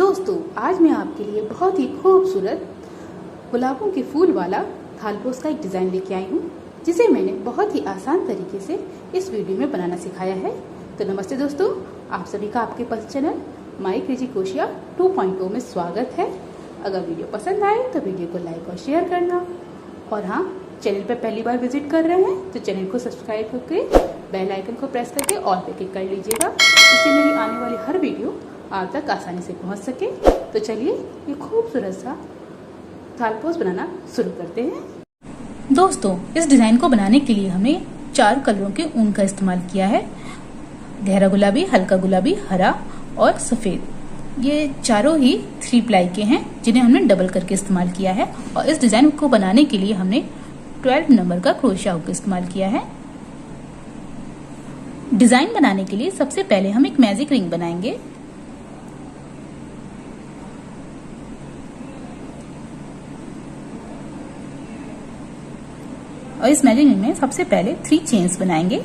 दोस्तों, आज मैं आपके लिए बहुत ही खूबसूरत गुलाबों के फूल वाला थालपोश का एक डिज़ाइन लेके आई हूँ, जिसे मैंने बहुत ही आसान तरीके से इस वीडियो में बनाना सिखाया है। तो नमस्ते दोस्तों, आप सभी का आपके पसंद चैनल माई क्रेजी क्रोशिया 2.0 में स्वागत है। अगर वीडियो पसंद आए तो वीडियो को लाइक और शेयर करना, और हाँ, चैनल पर पहली बार विजिट कर रहे हैं तो चैनल को सब्सक्राइब करके बेल आइकन को प्रेस करके ऑल पे क्लिक कर लीजिएगा, जिससे मेरी आने वाली हर वीडियो आप तक आसानी से पहुंच सके। तो चलिए ये खूबसूरत सा थालपोश बनाना शुरू करते हैं। दोस्तों, इस डिज़ाइन को बनाने के लिए हमने 4 कलरों के ऊन का इस्तेमाल किया है। गहरा गुलाबी, हल्का गुलाबी, हरा और सफ़ेद। ये चारों ही 3 प्लाई के हैं, जिन्हें हमने डबल करके इस्तेमाल किया है। और इस डिज़ाइन को बनाने के लिए हमने 12 नंबर का क्रोशिया हुक इस्तेमाल किया है। डिज़ाइन बनाने के लिए सबसे पहले हम एक मैजिक रिंग बनाएंगे। और इस मैजिक रिंग में सबसे पहले 3 चेन्स बनाएंगे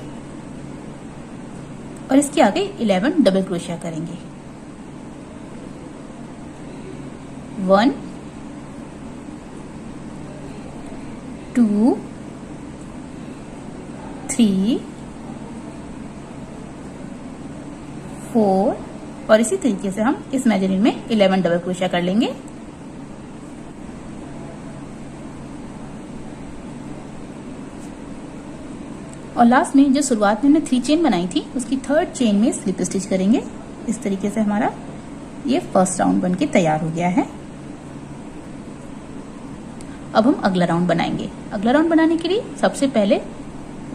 और इसके आगे 11 डबल क्रोशिया करेंगे। 1 2 3 4 और इसी तरीके से हम इस मैजिक रिंग में 11 डबल क्रोशिया कर लेंगे। और लास्ट में जो शुरुआत में हमने 3 चेन बनाई थी, उसकी 3rd चेन में स्लिप स्टिच करेंगे। इस तरीके से हमारा ये फर्स्ट राउंड बनके तैयार हो गया है। अब हम अगला राउंड बनाएंगे। अगला राउंड बनाने के लिए सबसे पहले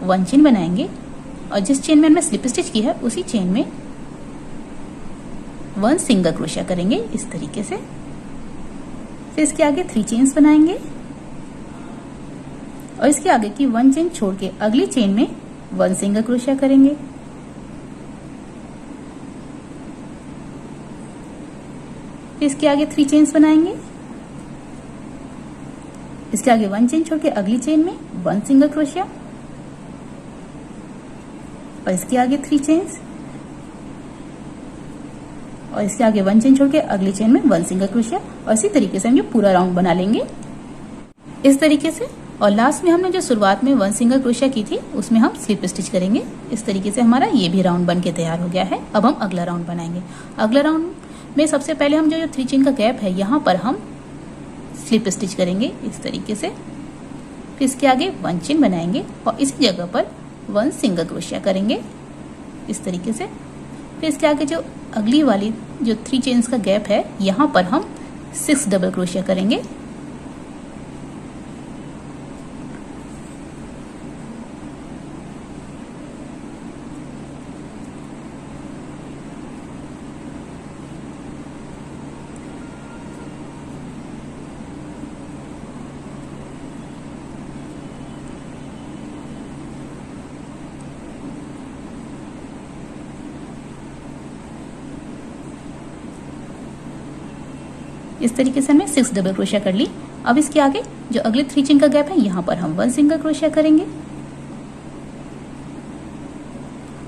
1 चेन बनाएंगे और जिस चेन में हमने स्लिप स्टिच की है उसी चेन में 1 सिंगल क्रोशिया करेंगे इस तरीके से। फिर इसके आगे 3 चेन्स बनाएंगे और इसके आगे की 1 चेन छोड़ के अगली चेन में 1 सिंगल क्रोशिया करेंगे। फिर इसके आगे 3 चेन्स बनाएंगे। इसके आगे 1 चेन छोड़ के अगली चेन में 1 सिंगल क्रोशिया और इसके आगे 3 चेन्स और इसके आगे 1 चेन छोड़ के अगली चेन में 1 सिंगल क्रोशिया। और इसी तरीके से हम ये पूरा राउंड बना लेंगे इस तरीके से। और लास्ट में हमने जो शुरुआत में 1 सिंगल क्रोशिया की थी, उसमें हम स्लिप स्टिच करेंगे। इस तरीके से हमारा ये भी राउंड बन के तैयार हो गया है। अब हम अगला राउंड बनाएंगे। अगला राउंड में सबसे पहले हम जो 3 चेन का गैप है, यहाँ पर हम स्लिप स्टिच करेंगे इस तरीके से। फिर इसके आगे 1 चेन बनाएंगे और इसी जगह पर 1 सिंगल क्रोशिया करेंगे इस तरीके से। फिर इसके आगे जो अगली वाली जो 3 चेन्स का गैप है, यहाँ पर हम 6 डबल क्रोशिया करेंगे। इस तरीके से हमने 6 डबल क्रोशिया कर ली। अब इसके आगे जो अगले 3 चेन का गैप है, यहाँ पर हम 1 सिंगल क्रोशिया करेंगे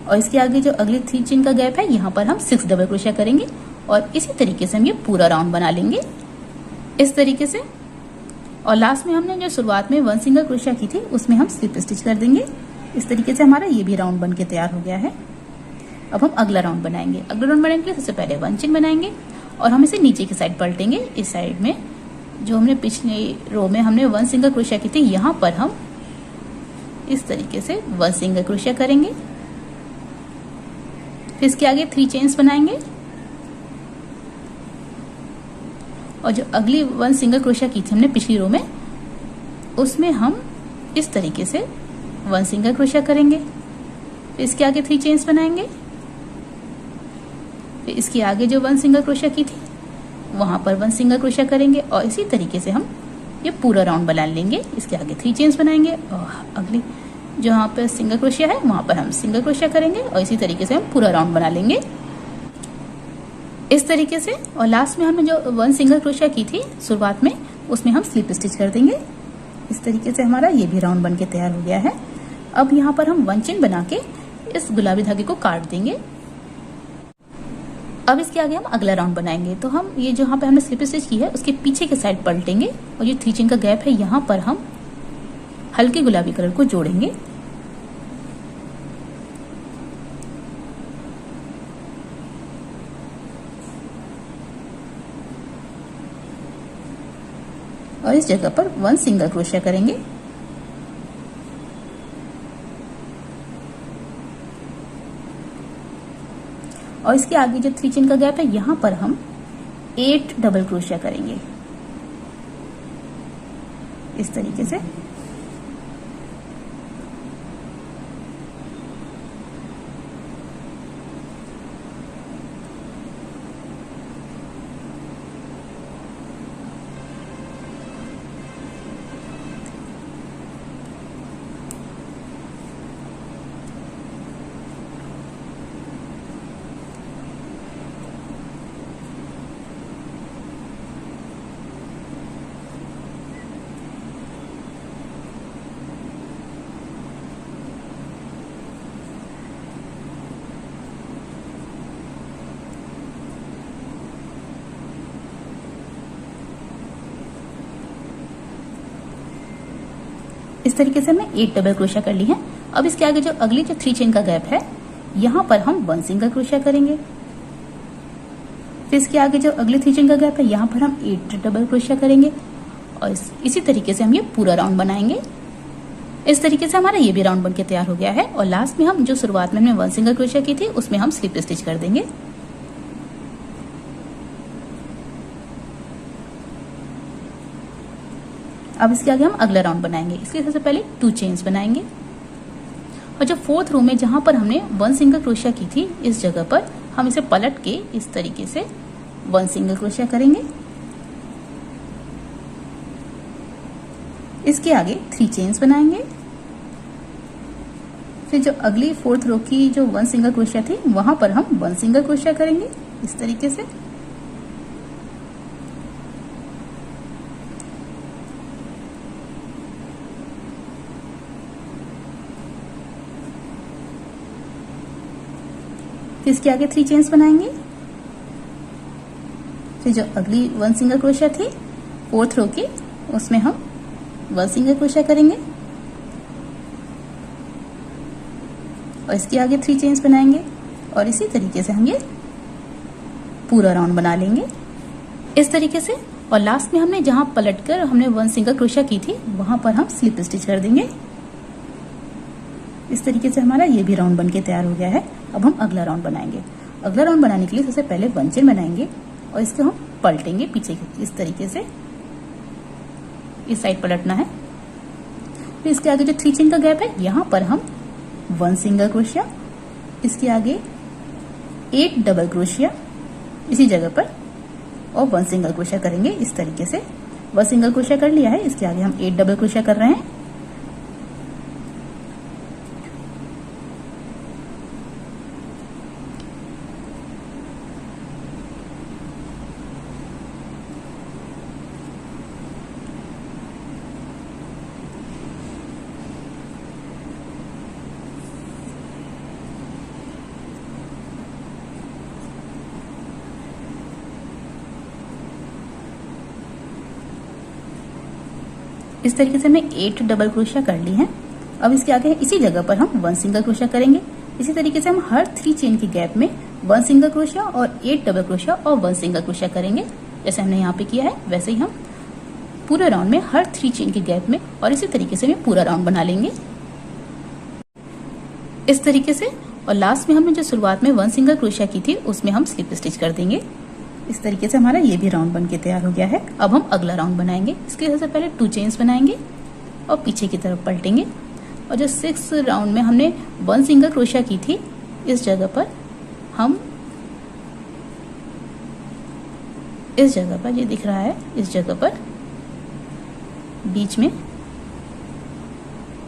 और इसके आगे जो अगले 3 चेन का गैप है, यहाँ पर हम 6 डबल क्रोशिया करेंगे। और इसी तरीके से हम ये पूरा राउंड बना लेंगे इस तरीके से। और लास्ट में हमने जो शुरुआत में 1 सिंगल क्रोशिया की थी, उसमें हम स्लिप स्टिच कर देंगे। इस तरीके से हमारा ये भी राउंड बन के तैयार हो गया है। अब हम अगला राउंड बनाएंगे। अगला राउंड बनाने के लिए सबसे पहले 1 चेन बनाएंगे और हम इसे नीचे की साइड पलटेंगे। इस साइड में जो हमने पिछले रो में हमने 1 सिंगल क्रोशिया की थी, यहाँ पर हम इस तरीके से 1 सिंगल क्रोशिया करेंगे। फिर इसके आगे 3 चेन्स बनाएंगे और जो अगली 1 सिंगल क्रोशिया की थी हमने पिछली रो में, उसमें हम इस तरीके से 1 सिंगल क्रोशिया करेंगे। फिर इसके आगे 3 चेन्स बनाएंगे। इसके आगे जो 1 सिंगल क्रोशिया की थी, वहां पर 1 सिंगल क्रोशिया करेंगे और इसी तरीके से हम ये पूरा राउंड बना लेंगे। इसके आगे 3 चेन्स बनाएंगे और अगली जो यहाँ पर सिंगल क्रोशिया है, वहां पर हम सिंगल क्रोशिया करेंगे और इसी तरीके से हम पूरा राउंड बना लेंगे इस तरीके से। और लास्ट में हमने जो 1 सिंगल क्रोशिया की थी शुरुआत में, उसमें हम स्लिप स्टिच कर देंगे। इस तरीके से हमारा ये भी राउंड बन के तैयार हो गया है। अब यहाँ पर हम 1 चेन बना के इस गुलाबी धागे को काट देंगे। अब इसके आगे हम अगला राउंड बनाएंगे। तो हम ये जो यहाँ पे हमने स्लिप स्टिच की है उसके पीछे के साइड पलटेंगे और ये 3 चेन का गैप है यहाँ पर हम हल्के गुलाबी कलर को जोड़ेंगे। और इस जगह पर 1 सिंगल क्रोशिया करेंगे। और इसके आगे जो 3 चेन का गैप है यहाँ पर हम 8 डबल क्रोशिया करेंगे इस तरीके से। इस तरीके से हमने 8 डबल क्रोशिया कर ली है। अब इसके आगे जो अगली जो 3 चेन का गैप है यहाँ पर हम 1 सिंगल क्रोशिया करेंगे। फिर इसके आगे जो अगली 3 चेन का गैप है यहाँ पर हम 8 डबल क्रोशिया करेंगे और इसी तरीके से हम ये पूरा राउंड बनाएंगे। इस तरीके से हमारा ये भी राउंड बनके तैयार हो गया है। और लास्ट में हम जो शुरुआत में हमने 1 सिंगल क्रोशिया की थी उसमें हम स्लिप स्टिच कर देंगे। अब इसके आगे हम अगला राउंड बनाएंगे। इसके सबसे पहले 2 चेन्स बनाएंगे और जो 4th रो में जहां पर हमने 1 सिंगल क्रोशिया की थी इस जगह पर हम इसे पलट के इस तरीके से 1 सिंगल क्रोशिया करेंगे। इसके आगे 3 चेन्स बनाएंगे। फिर जो अगली 4th रो की जो 1 सिंगल क्रोशिया थी वहां पर हम 1 सिंगल क्रोशिया करेंगे इस तरीके से। इसके आगे 3 चेन्स बनाएंगे। फिर जो अगली 1 सिंगल क्रोशिया थी 4th रो की उसमें हम 1 सिंगल क्रोशिया करेंगे और इसके आगे 3 चेन्स बनाएंगे और इसी तरीके से हम ये पूरा राउंड बना लेंगे इस तरीके से। और लास्ट में हमने जहां पलटकर हमने 1 सिंगल क्रोशिया की थी वहां पर हम स्लिप स्टिच कर देंगे। इस तरीके से हमारा ये भी राउंड बनके तैयार हो गया है। अब हम अगला राउंड बनाएंगे। अगला राउंड बनाने के लिए सबसे पहले 1 चेन बनाएंगे और इसको हम पलटेंगे पीछे इस तरीके से, इस साइड पलटना है। फिर इसके आगे जो 3 चेन का गैप है यहाँ पर हम 1 सिंगल क्रोशिया, इसके आगे 8 डबल क्रोशिया इसी जगह पर और 1 सिंगल क्रोशिया करेंगे इस तरीके से। 1 सिंगल क्रोशिया कर लिया है, इसके आगे हम 8 डबल क्रोशिया कर रहे हैं। इस तरीके से हमने 8 डबल क्रोशिया कर ली हैं। अब इसके आगे इसी जगह पर हम 1 सिंगल क्रोशिया करेंगे। इसी तरीके से हम हर 3 चेन के गैप में 1 सिंगल क्रोशिया और 8 डबल क्रोशिया और 1 सिंगल क्रोशिया करेंगे। जैसे हमने यहाँ पे किया है वैसे ही हम पूरे राउंड में हर 3 चेन के गैप में और इसी तरीके से हम पूरा राउंड बना लेंगे इस तरीके से। और लास्ट में हमने जो शुरुआत में 1 सिंगल क्रोशिया की थी उसमें हम स्लिप स्टिच कर देंगे। इस तरीके से हमारा ये भी राउंड बनके तैयार हो गया है। अब हम अगला राउंड बनाएंगे। इसके लिए सबसे पहले 2 चेन्स बनाएंगे और पीछे की तरफ पलटेंगे और जो 6 राउंड में हमने 1 सिंगल क्रोशिया की थी इस जगह पर हम इस जगह पर, ये दिख रहा है, इस जगह पर बीच में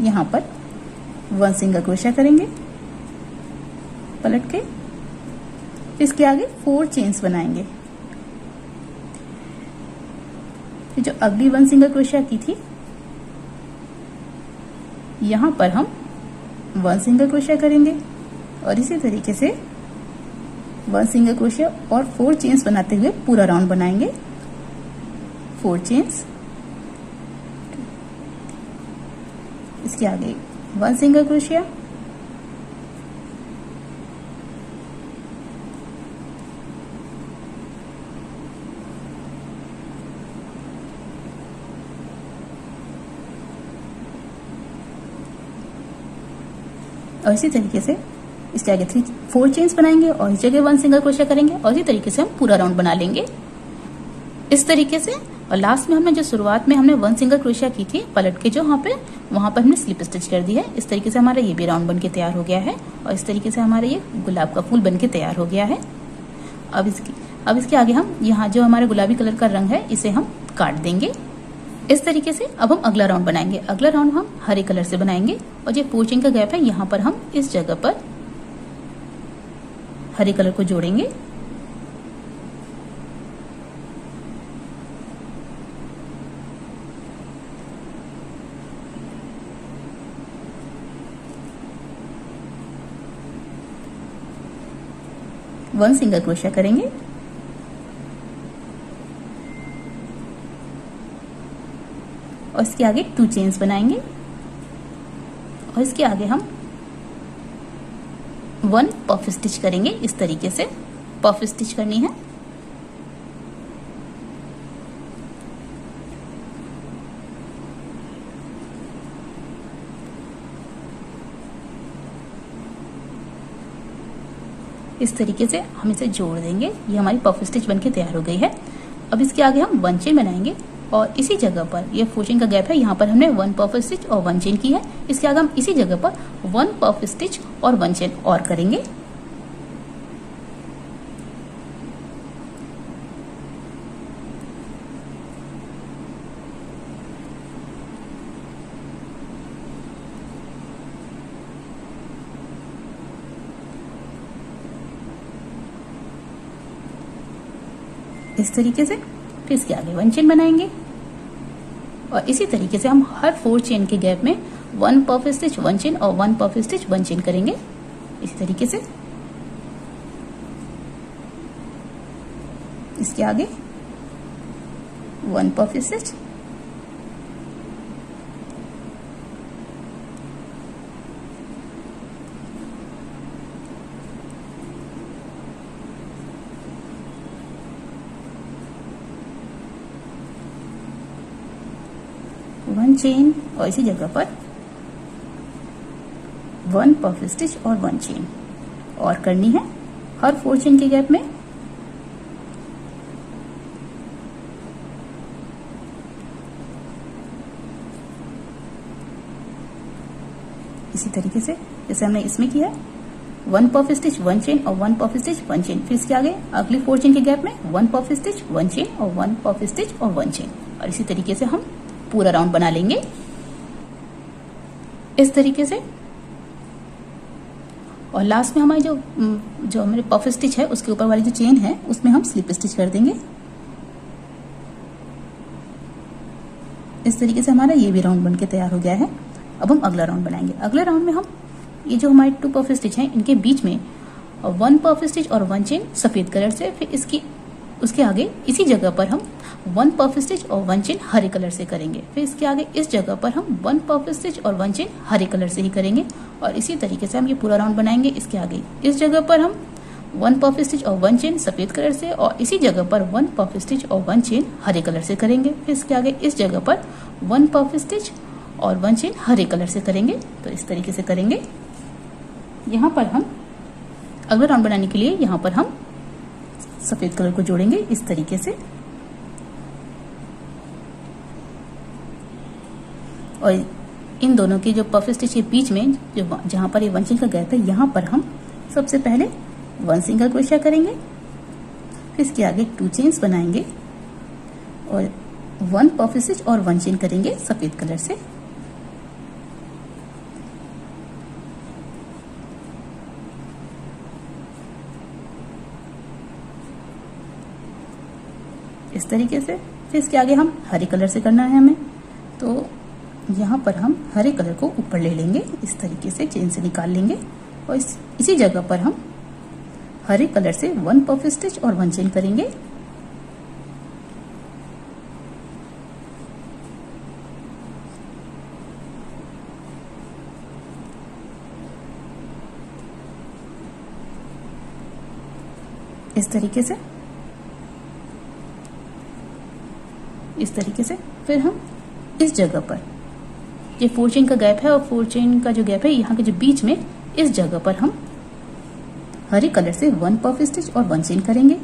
यहाँ पर 1 सिंगल क्रोशिया करेंगे पलट के। इसके आगे 4 चेन्स बनाएंगे। जो अगली 1 सिंगल क्रोशिया की थी यहां पर हम 1 सिंगल क्रोशिया करेंगे और इसी तरीके से 1 सिंगल क्रोशिया और 4 चेन्स बनाते हुए पूरा राउंड बनाएंगे। 4 चेन्स, इसके आगे 1 सिंगल क्रोशिया, और इसी तरीके से इसके आगे 4 चेन्स बनाएंगे और इस जगह 1 सिंगल क्रोशिया करेंगे और इसी तरीके से हम पूरा राउंड बना लेंगे इस तरीके से। और लास्ट में हमने जो शुरुआत में हमने 1 सिंगल क्रोशिया की थी पलट के जो वहां पर हमने स्लिप स्टिच कर दी है। इस तरीके से हमारा ये भी राउंड बन के तैयार हो गया है और इस तरीके से हमारा ये गुलाब का फूल बन के तैयार हो गया है। अब इसके आगे हम यहाँ जो हमारे गुलाबी कलर का रंग है इसे हम काट देंगे इस तरीके से। अब हम अगला राउंड बनाएंगे। अगला राउंड हम हरे कलर से बनाएंगे और जो 4 चेन का गैप है यहाँ पर हम इस जगह पर हरे कलर को जोड़ेंगे। वन सिंगल क्रोशिया करेंगे और इसके आगे 2 चेन्स बनाएंगे और इसके आगे हम 1 पफ स्टिच करेंगे। इस तरीके से पफ स्टिच करनी है। इस तरीके से हम इसे जोड़ देंगे। ये हमारी पफ स्टिच बनके तैयार हो गई है। अब इसके आगे हम 1 चेन बनाएंगे और इसी जगह पर ये 4 चेन का गैप है, यहाँ पर हमने 1 पफ स्टिच और 1 चेन की है। इसके आगे हम इसी जगह पर 1 पफ स्टिच और 1 चेन और करेंगे। इस तरीके से फिर इसके आगे 1 चेन बनाएंगे और इसी तरीके से हम हर 4 चेन के गैप में 1 पफ स्टिच 1 चेन और 1 पफ स्टिच 1 चेन करेंगे इसी तरीके से। इसके आगे 1 पफ स्टिच, वन चेन और इसी जगह पर 1 पफ स्टिच और 1 चेन और करनी है हर 4 चेन के गैप में। इसी तरीके से जैसे हमने इसमें किया 1 पफ स्टिच 1 चेन और 1 पफ स्टिच 1 चेन। फिर इसके आगे अगली 4 चेन के गैप में 1 पफ स्टिच 1 चेन और 1 पफ स्टिच और 1 चेन और इसी तरीके से हम पूरा राउंड बना लेंगे इस तरीके से। और लास्ट में हमारी जो हमारे पफ स्टिच है उसके ऊपर वाली जो चेन है उसमें हम स्लिप स्टिच कर देंगे। इस तरीके से हमारा ये भी राउंड बनके तैयार हो गया है। अब हम अगला राउंड बनाएंगे। अगले राउंड में हम ये जो हमारे 2 पफ स्टिच हैं इनके बीच में 1 पफ स्टिच और 1 चेन सफेद कलर से, फिर उसके आगे इसी जगह पर हम 1 पफ स्टिच और 1 चेन हरे कलर से करेंगे। फिर इसके आगे इस जगह पर हम 1 पफ स्टिच और 1 चेन हरे कलर से ही करेंगे और इसी तरीके से हम ये पूरा राउंड बनाएंगे। इसके आगे इस जगह पर हम 1 पफ स्टिच और 1 चेन सफेद कलर से और इसी जगह पर 1 पफ स्टिच और 1 चेन हरे कलर से करेंगे। फिर इसके आगे इस जगह पर 1 पफ स्टिच और 1 चेन हरे कलर से करेंगे। तो इस तरीके से करेंगे। यहाँ पर हम अगला राउंड बनाने के लिए यहाँ पर हम सफेद कलर को जोड़ेंगे इस तरीके से और इन दोनों के जो पफ स्टिच के बीच में जहां पर ये 1 चेन का गैप है यहाँ पर हम सबसे पहले 1 सिंगल क्रोशिया करेंगे। फिर इसके आगे 2 चेन्स बनाएंगे और 1 पफ स्टिच और 1 चेन करेंगे सफेद कलर से। इस तरीके से फिर इसके आगे हम हरे कलर से करना है हमें, तो यहाँ पर हम हरे कलर को ऊपर ले लेंगे इस तरीके से चेन से निकाल लेंगे और इसी जगह पर हम हरे कलर से 1 पफ स्टिच और 1 चेन करेंगे। इस तरीके से फिर हम इस जगह पर, ये 4 चेन का गैप है और 4 चेन का जो गैप है यहाँ के जो बीच में, इस जगह पर हम हरे कलर से 1 पफ स्टिच और 1 चेन करेंगे।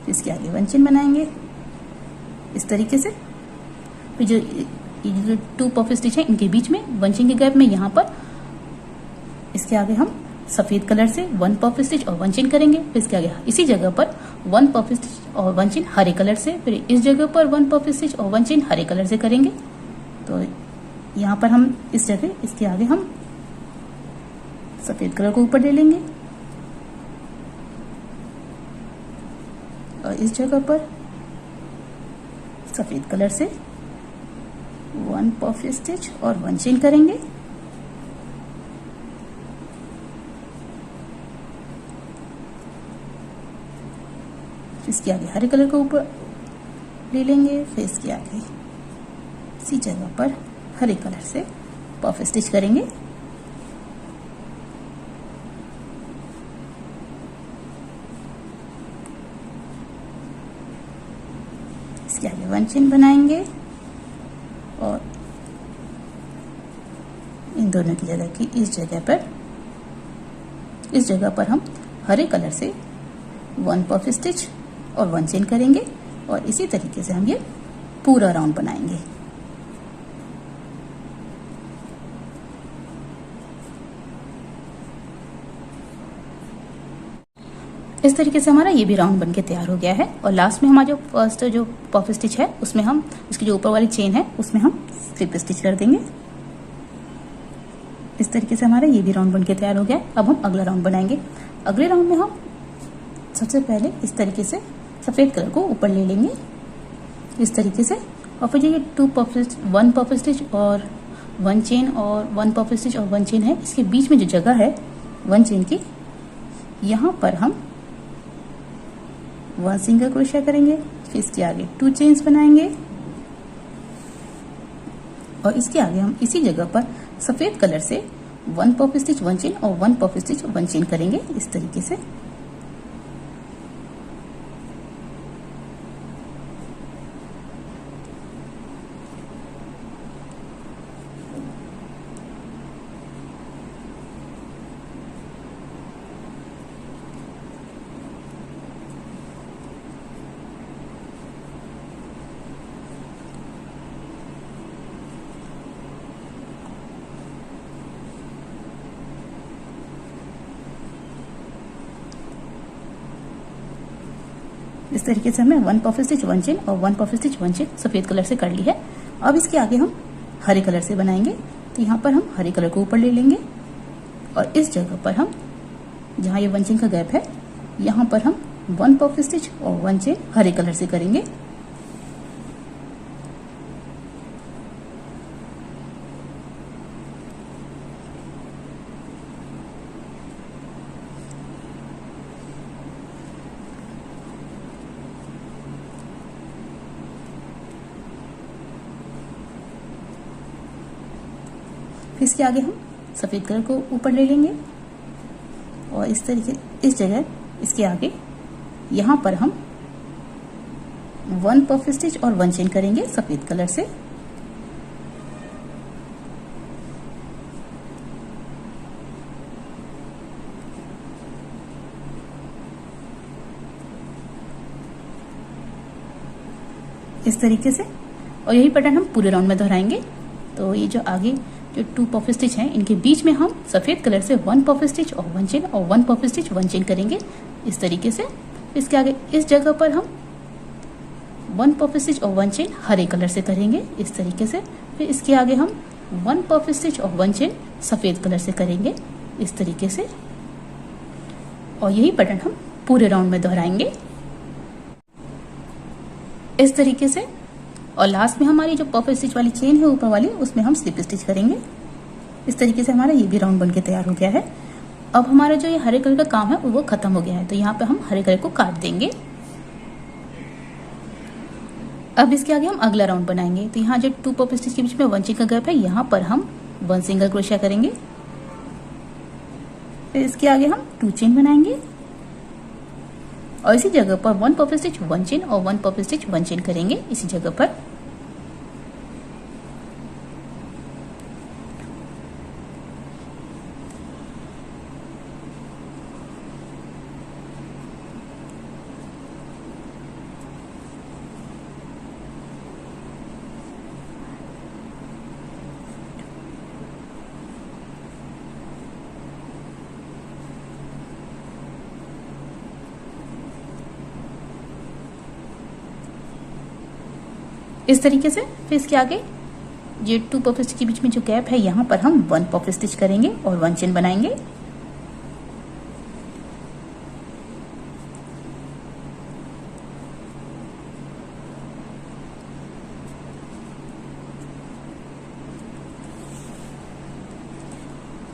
इसके आगे 1 चेन बनाएंगे इस तरीके से। फिर जो 2 पफ स्टिच है इनके बीच में 1 चेन के गैप में यहाँ पर इसके आगे हम सफेद कलर से 1 पफ स्टिच और 1 चेन करेंगे। फिर इसके आगे इसी जगह पर 1 पफ स्टिच और 1 चेन हरे कलर से, फिर इस जगह पर 1 पफ स्टिच और 1 चेन हरे कलर से करेंगे। तो यहाँ पर हम इस जगह, इसके आगे हम सफेद कलर को ऊपर ले लेंगे और इस जगह पर सफेद कलर से 1 पफ स्टिच और 1 चेन करेंगे। इसके आगे हरे कलर को ऊपर ले लेंगे, फिर इसके आगे इसी जगह पर हरे कलर से पफ स्टिच करेंगे। इसके आगे 1 चेन बनाएंगे और इन दोनों की जगह की इस जगह पर हम हरे कलर से 1 पफ स्टिच और 1 चेन करेंगे और इसी तरीके से हम ये पूरा राउंड बनाएंगे। इस तरीके से हमारा ये भी राउंड बनके तैयार हो गया है। और लास्ट में हमारा जो फर्स्ट जो पफ स्टिच है उसमें हम इसकी जो ऊपर वाली चेन है उसमें हम स्लिप स्टिच कर देंगे। इस तरीके से हमारा ये भी राउंड बनके तैयार हो गया। अब हम अगला राउंड बनाएंगे। अगले राउंड में हम सबसे पहले इस तरीके से सफेद कलर को ऊपर ले लेंगे इस तरीके से, और फिर ये 1 पफ स्टिच और 1 चेन और 1 पफ स्टिच और 1 चेन है, इसके बीच में जो जगह है 1 चेन की, यहाँ पर हम 1 सिंगल क्रोशिया करेंगे। फिर इसके आगे 2 चेन्स बनाएंगे और इसके आगे हम इसी जगह पर सफेद कलर से 1 पफ स्टिच 1 चेन और 1 पफ स्टिच 1 चेन करेंगे इस तरीके से। इस तरीके से हमने 1 पफ स्टिच 1 चेन और 1 पफ स्टिच 1 चेन सफेद कलर से कर ली है। अब इसके आगे हम हरे कलर से बनाएंगे। तो यहाँ पर हम हरे कलर को ऊपर ले लेंगे और इस जगह पर हम, जहाँ ये 1 चेन का गैप है, यहाँ पर हम 1 पफ स्टिच और 1 चेन हरे कलर से करेंगे। फिर इसके आगे हम सफेद कलर को ऊपर ले लेंगे और इस तरीके, इस जगह इसके आगे यहाँ पर हम 1 पफ स्टिच और 1 चेन करेंगे सफेद कलर से। इस तरीके से, और यही पैटर्न हम पूरे राउंड में दोहराएंगे। तो ये जो आगे जो 2 पफ स्टिच हैं इनके बीच में हम सफेद कलर से 1 पफ स्टिच और 1 चेन और 1 पफ स्टिच 1 चेन करेंगे इस तरीके से। इसके आगे इस जगह पर हम 1 पफ स्टिच और 1 चेन हरे कलर से करेंगे इस तरीके से। फिर इसके आगे हम 1 पफ स्टिच और 1 चेन सफेद कलर से करेंगे इस तरीके से, और यही पैटर्न हम पूरे राउंड में दोहराएंगे इस तरीके से। और लास्ट में हमारी जो पफ स्टिच वाली चेन है ऊपर वाली, उसमें हम स्लिप स्टिच करेंगे। इस तरीके से हमारा ये भी राउंड बन के तैयार हो गया है। अब हमारा जो ये हरे कलर का काम है वो खत्म हो गया है, तो यहाँ पे हम हरे कलर को काट देंगे। अब इसके आगे हम अगला राउंड बनाएंगे। तो यहाँ जो 2 पफ स्टिच के बीच में 1 इंच का गैप है, यहाँ पर हम 1 सिंगल क्रोशिया करेंगे। फिर इसके आगे हम 2 चेन बनाएंगे और इसी जगह पर 1 पफ स्टिच 1 चेन और 1 पफ स्टिच 1 चेन करेंगे इसी जगह पर। इस तरीके से फिर इसके आगे ये 2 पफ स्टिच के बीच में जो गैप है, यहाँ पर हम 1 पफ स्टिच करेंगे और 1 चेन बनाएंगे।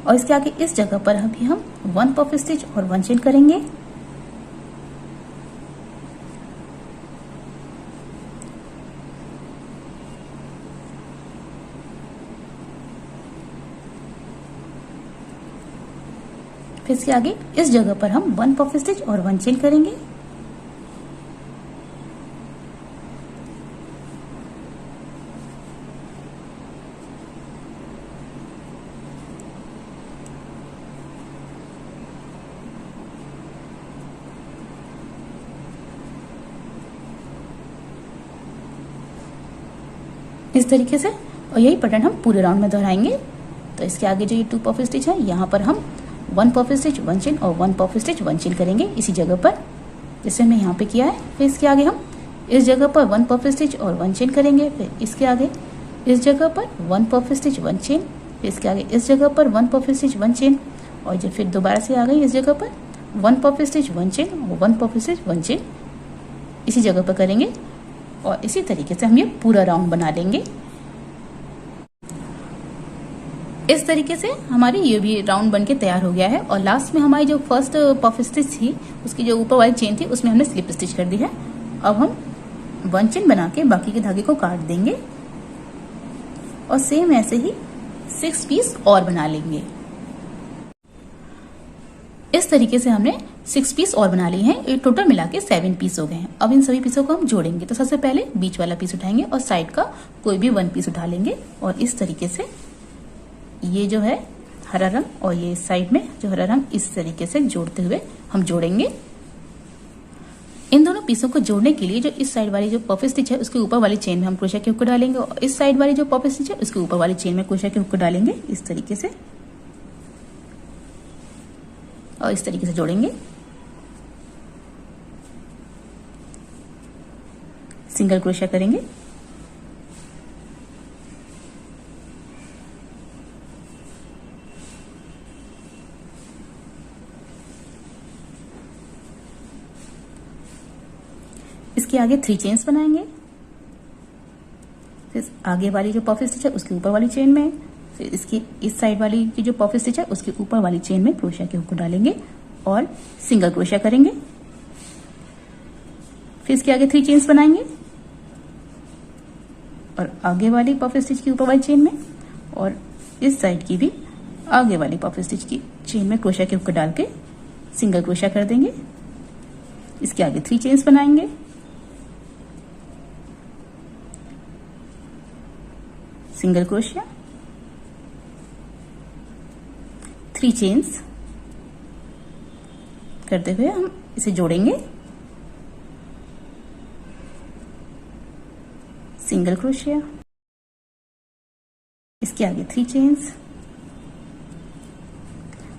और इसके आगे इस जगह पर अभी हम 1 पफ स्टिच और 1 चेन करेंगे। फिर इसके आगे इस जगह पर हम 1 पफ स्टिच और 1 चेन करेंगे। इस तरीके से, और यही पैटर्न हम पूरे राउंड में दोहराएंगे। तो इसके आगे जो ये 2 पफ स्टिच है, यहाँ पर हम 1 पफ स्टिच 1 चेन और 1 पफ स्टिच 1 चेन करेंगे इसी जगह पर, जैसे हमने यहाँ पे किया है। फिर इसके आगे हम इस जगह पर 1 पफ स्टिच और 1 चेन करेंगे। फिर इसके आगे इस जगह पर 1 पफ स्टिच 1 चेन, फिर इसके आगे इस जगह पर 1 पफ स्टिच 1 चेन, और जब फिर दोबारा से आ गई इस जगह पर 1 पफ स्टिच 1 चेन और 1 पफ स्टिच 1 चेन इसी जगह पर करेंगे। और इसी तरीके से हम ये पूरा राउंड बना लेंगे। इस तरीके से हमारी ये भी राउंड बन के तैयार हो गया है। और लास्ट में हमारी जो फर्स्ट पफ स्टिच थी, उसकी जो ऊपर वाली चेन थी, उसमें हमने स्लिप स्टिच कर दी है। अब हम 1 चेन बना के बाकी के धागे को काट देंगे और सेम ऐसे ही 6 पीस और बना लेंगे। इस तरीके से हमने 6 पीस और बना लिए हैं। ये टोटल मिला के 7 पीस हो गए हैं। अब इन सभी पीसों को हम जोड़ेंगे। तो सबसे पहले बीच वाला पीस उठाएंगे और साइड का कोई भी 1 पीस उठा लेंगे, और इस तरीके से ये जो है हरा रंग और ये साइड में जो हरा रंग, इस तरीके से जोड़ते हुए हम जोड़ेंगे। इन दोनों पीसों को जोड़ने के लिए जो इस साइड वाली जो पफ स्टिच है, उसके ऊपर वाली चेन में हम क्रोशिया की हुक डालेंगे, और इस साइड वाली जो पफ स्टिच है, उसके ऊपर वाली चेन में क्रोशिया की हुक डालेंगे इस तरीके से, और इस तरीके से जोड़ेंगे। सिंगल क्रोशिया करेंगे, इसके आगे 3 चेन्स बनाएंगे। फिर आगे वाली जो पफ स्टिच है उसके ऊपर वाली चेन में, फिर इसकी इस साइड वाली की जो पफ स्टिच है उसके ऊपर वाली चेन में क्रोशिया की हुक डालेंगे और सिंगल क्रोशिया करेंगे। फिर इसके आगे 3 चेन्स बनाएंगे और आगे वाली पफ स्टिच की ऊपर वाली चेन में, और इस साइड की भी आगे वाली पफ स्टिच की चेन में क्रोशिया की हुक डाल के सिंगल क्रोशिया कर देंगे। इसके आगे 3 चेन्स बनाएंगे, सिंगल क्रोशिया, 3 चेन्स करते हुए हम इसे जोड़ेंगे। सिंगल क्रोशिया, इसके आगे 3 चेन्स।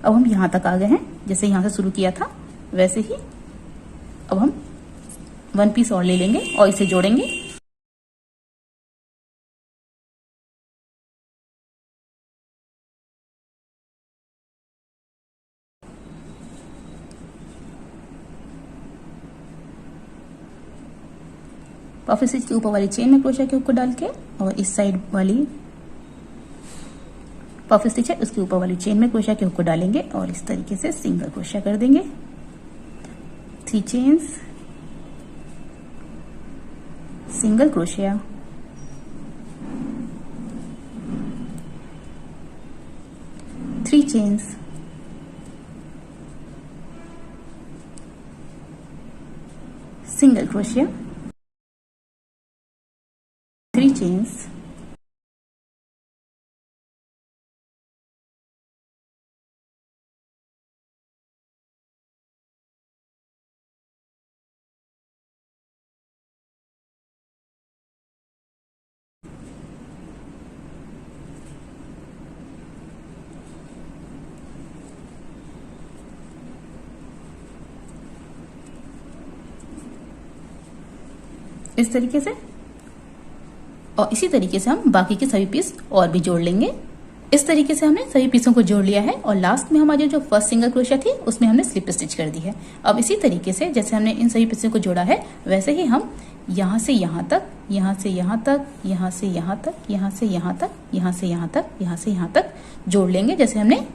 अब हम यहां तक आ गए हैं, जैसे यहां से शुरू किया था वैसे ही। अब हम 1 पीस और ले लेंगे और इसे जोड़ेंगे। पफी स्टिच के ऊपर वाली चेन में क्रोशिया के हुक को डाल के और इस साइड वाली पफी स्टिच है उसके ऊपर वाली चेन में क्रोशिया के हुक को डालेंगे और इस तरीके से सिंगल क्रोशिया कर देंगे। 3 chains, single crochet, three chains, single crochet, 3 chains, इस तरीके से। और इसी तरीके से हम बाकी के सभी पीस और भी जोड़ लेंगे। इस तरीके से हमने सभी पीसों को जोड़ लिया है और लास्ट में हमारी जो फर्स्ट सिंगल क्रोशिया थी उसमें हमने स्लिप स्टिच कर दी है। अब इसी तरीके से जैसे हमने इन सभी पीसों को जोड़ा है वैसे ही हम यहाँ से यहाँ तक, यहाँ से यहाँ तक, यहाँ से यहाँ तक, यहाँ से यहाँ तक, यहाँ से यहाँ तक, यहाँ से यहाँ तक जोड़ लेंगे जैसे हमने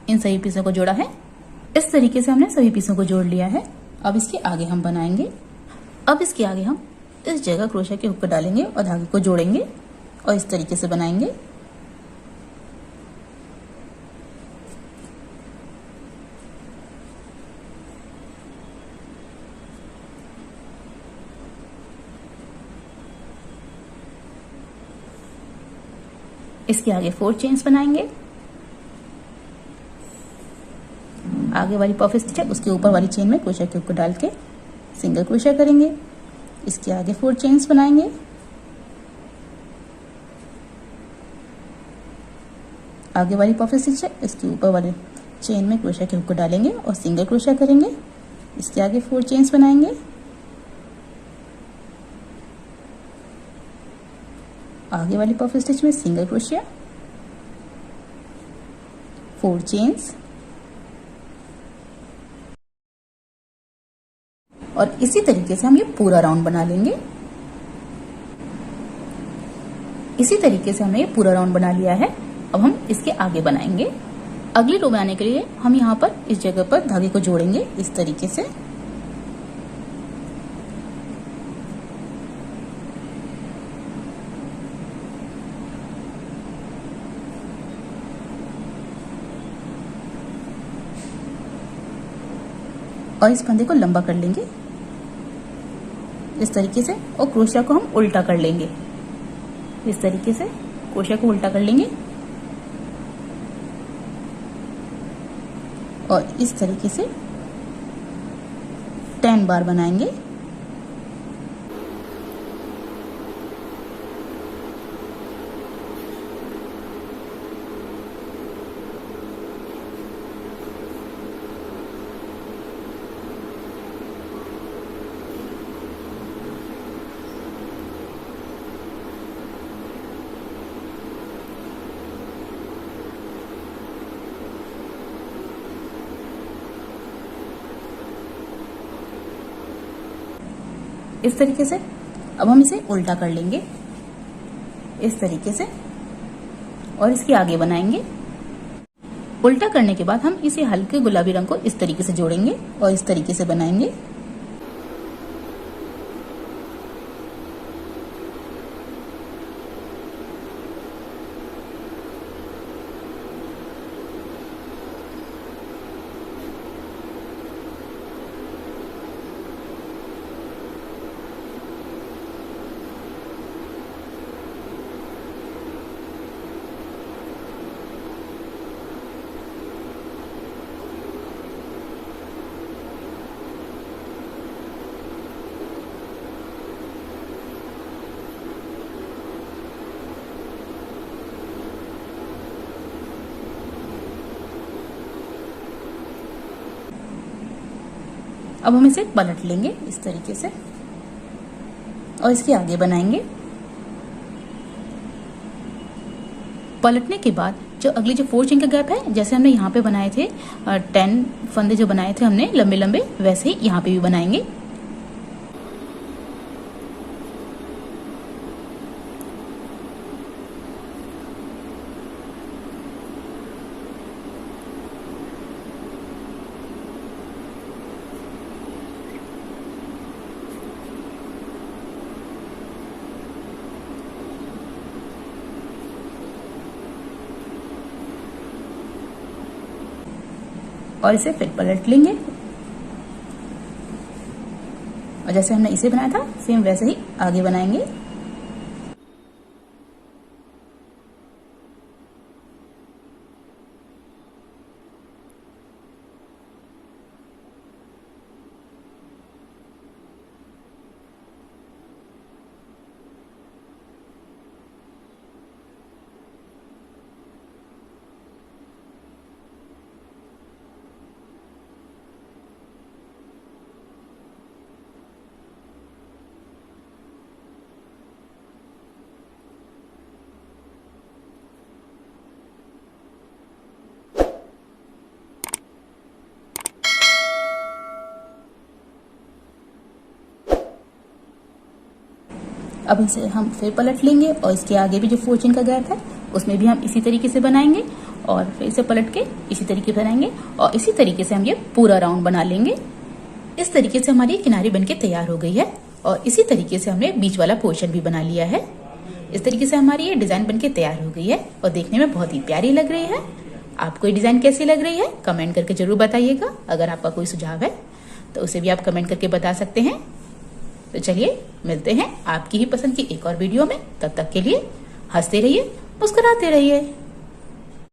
इन सभी पीसों को जोड़ा है। इस तरीके से हमने सभी पीसों को जोड़ लिया है। अब इसके आगे हम बनाएंगे। अब इसके आगे हम इस जगह क्रोशिया के हुक डालेंगे और धागे को जोड़ेंगे और इस तरीके से बनाएंगे। इसके आगे 4 चेन्स बनाएंगे। आगे वाली पफ स्टिच है उसके ऊपर वाली चेन में क्रोशिया के हुक डाल के सिंगल क्रोशिया करेंगे। इसके आगे 4 चेन्स बनाएंगे। आगे वाली पफ स्टिच है इसके ऊपर वाले चेन में क्रोशिया के हुक डालेंगे और सिंगल क्रोशिया करेंगे। इसके आगे 4 चेन्स बनाएंगे। आगे वाली पफ स्टिच में सिंगल क्रोशिया, 4 चेन्स और इसी तरीके से हम ये पूरा राउंड बना लेंगे। इसी तरीके से हमने ये पूरा राउंड बना लिया है। अब हम इसके आगे बनाएंगे। अगली रो बनाने के लिए हम यहाँ पर इस जगह पर धागे को जोड़ेंगे इस तरीके से। और इस फंदे को लंबा कर लेंगे इस तरीके से और क्रोशिया को हम उल्टा कर लेंगे। इस तरीके से क्रोशिया को उल्टा कर लेंगे और इस तरीके से 10 बार बनाएंगे। इस तरीके से अब हम इसे उल्टा कर लेंगे इस तरीके से और इसके आगे बनाएंगे। उल्टा करने के बाद हम इसे हल्के गुलाबी रंग को इस तरीके से जोड़ेंगे और इस तरीके से बनाएंगे। अब हम इसे पलट लेंगे इस तरीके से और इसके आगे बनाएंगे। पलटने के बाद जो अगली जो 4 चेन का गैप है जैसे हमने यहाँ पे बनाए थे 10 फंदे जो बनाए थे हमने लंबे लंबे वैसे ही यहाँ पे भी बनाएंगे। और इसे फिर पलट लेंगे और जैसे हमने इसे बनाया था सेम वैसे ही आगे बनाएंगे। अब इसे हम फिर पलट लेंगे और इसके आगे भी जो 4 चेन का गैप है उसमें भी हम इसी तरीके से बनाएंगे और फिर इसे पलट के इसी तरीके से बनाएंगे और इसी तरीके से हम ये पूरा राउंड बना लेंगे। इस तरीके से हमारी किनारी बनके तैयार हो गई है और इसी तरीके से हमने बीच वाला पोर्शन भी बना लिया है। इस तरीके से हमारी ये डिजाइन बनके तैयार हो गई है और देखने में बहुत ही प्यारी लग रही है। आपको ये डिजाइन कैसी लग रही है कमेंट करके जरूर बताइएगा। अगर आपका कोई सुझाव है तो उसे भी आप कमेंट करके बता सकते हैं। तो चलिए मिलते हैं आपकी ही पसंद की एक और वीडियो में। तब तक के लिए हंसते रहिए, मुस्कुराते रहिए।